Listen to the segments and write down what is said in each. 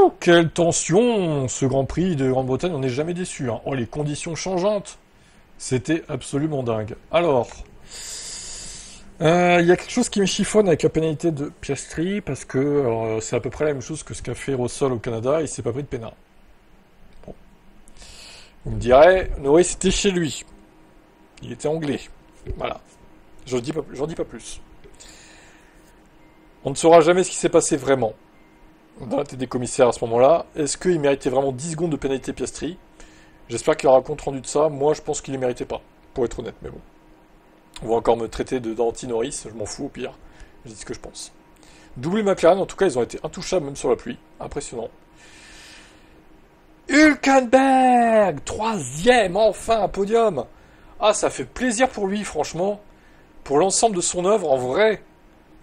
Wouh, quelle tension! Ce Grand Prix de Grande-Bretagne, on n'est jamais déçu, hein. Oh, les conditions changeantes! C'était absolument dingue. Alors, il y a quelque chose qui me chiffonne avec la pénalité de Piastri, parce que c'est à peu près la même chose que ce qu'a fait Russell au Canada, il s'est pas pris de pénal. Bon. Vous me direz, Norris c'était chez lui. Il était anglais. Voilà. J'en dis pas plus. On ne saura jamais ce qui s'est passé vraiment dans la tête des commissaires à ce moment-là. Est-ce qu'il méritait vraiment 10 secondes de pénalité Piastri? J'espère qu'il aura compte rendu de ça. Moi, je pense qu'il ne les méritait pas, pour être honnête, mais bon. On va encore me traiter d'anti-Norris, je m'en fous au pire. Je dis ce que je pense. Double McLaren, en tout cas, ils ont été intouchables même sur la pluie. Impressionnant. Hülkenberg, troisième, enfin un podium. Ah, ça fait plaisir pour lui, franchement. Pour l'ensemble de son œuvre, en vrai,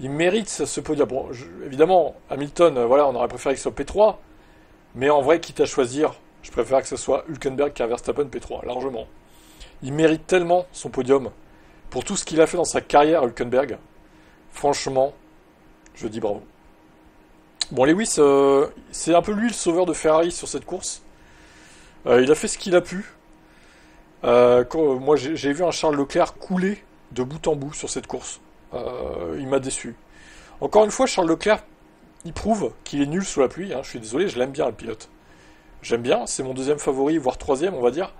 il mérite ce podium. Bon, évidemment, Hamilton, voilà, on aurait préféré qu'il soit P3. Mais en vrai, quitte à choisir, je préfère que ce soit Hülkenberg qu'un Verstappen P3, largement. Il mérite tellement son podium. Pour tout ce qu'il a fait dans sa carrière, Hülkenberg. Franchement, je dis bravo. Bon, Lewis, c'est un peu lui le sauveur de Ferrari sur cette course. Il a fait ce qu'il a pu. Moi, j'ai vu un Charles Leclerc couler de bout en bout sur cette course. Il m'a déçu. Encore une fois, Charles Leclerc, il prouve qu'il est nul sous la pluie. Hein. Je suis désolé, je l'aime bien le pilote. J'aime bien, c'est mon deuxième favori, voire troisième, on va dire.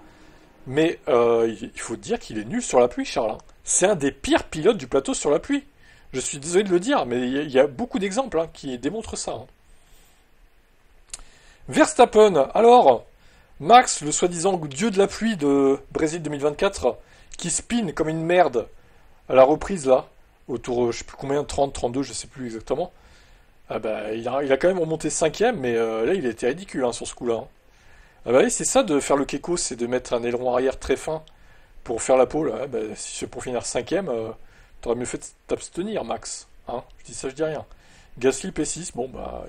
Mais il faut dire qu'il est nul sur la pluie, Charles. Hein. C'est un des pires pilotes du plateau sur la pluie. Je suis désolé de le dire, mais il y a beaucoup d'exemples hein, qui démontrent ça. Hein. Verstappen, alors, Max, le soi-disant dieu de la pluie de Brésil 2024, qui spin comme une merde à la reprise là, autour, je sais plus combien, 30, 32, je sais plus exactement. Ah bah, il a quand même remonté cinquième, mais là il a été ridicule hein, sur ce coup-là. Hein. Ah bah oui, c'est ça de faire le Keiko, c'est de mettre un aileron arrière très fin pour faire la pole. Ah bah, si c'est pour finir cinquième, t'aurais mieux fait de t'abstenir, Max. Hein, je dis ça, je dis rien. Gasly P6, bon bah,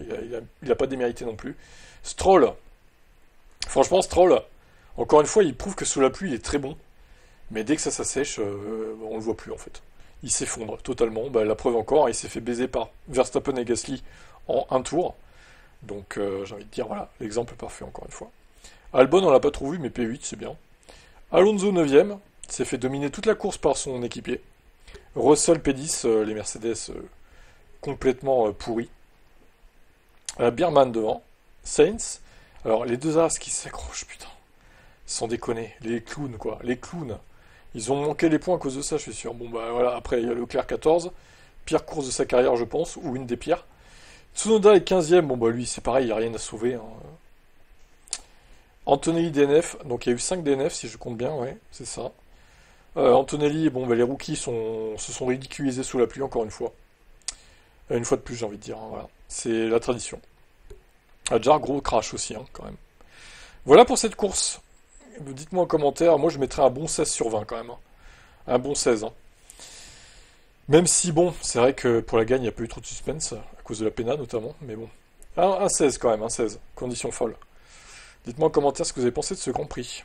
il a pas démérité non plus. Stroll, franchement Stroll, encore une fois, il prouve que sous la pluie il est très bon, mais dès que ça s'assèche, on le voit plus en fait. Il s'effondre totalement, bah, la preuve encore, il s'est fait baiser par Verstappen et Gasly en un tour. Donc j'ai envie de dire, voilà, l'exemple parfait encore une fois. Albon, on l'a pas trop vu, mais P8, c'est bien. Alonso 9ème, s'est fait dominer toute la course par son équipier. Russell P10, les Mercedes complètement pourris. Biermann devant. Sainz. Alors, les deux As qui s'accrochent, putain. Sans déconner. Les clowns, quoi. Les clowns. Ils ont manqué les points à cause de ça, je suis sûr. Bon, bah voilà, après, il y a Leclerc 14. Pire course de sa carrière, je pense, ou une des pires. Tsunoda est 15ème. Bon, bah lui, c'est pareil, il n'y a rien à sauver. Hein. Antonelli DNF. Donc, il y a eu 5 DNF, si je compte bien, ouais, c'est ça. Antonelli, bon, bah, les rookies se sont ridiculisés sous la pluie, encore une fois. Une fois de plus, j'ai envie de dire. Hein, voilà. C'est la tradition. Adjar, gros crash aussi, hein, quand même. Voilà pour cette course. Dites-moi en commentaire. Moi, je mettrais un bon 16 sur 20, quand même. Hein. Un bon 16. Hein. Même si, bon, c'est vrai que pour la gagne, il n'y a pas eu trop de suspense, à cause de la pénale notamment. Mais bon. Un 16, quand même, un 16. Condition folle. Dites-moi en commentaire ce que vous avez pensé de ce Grand Prix.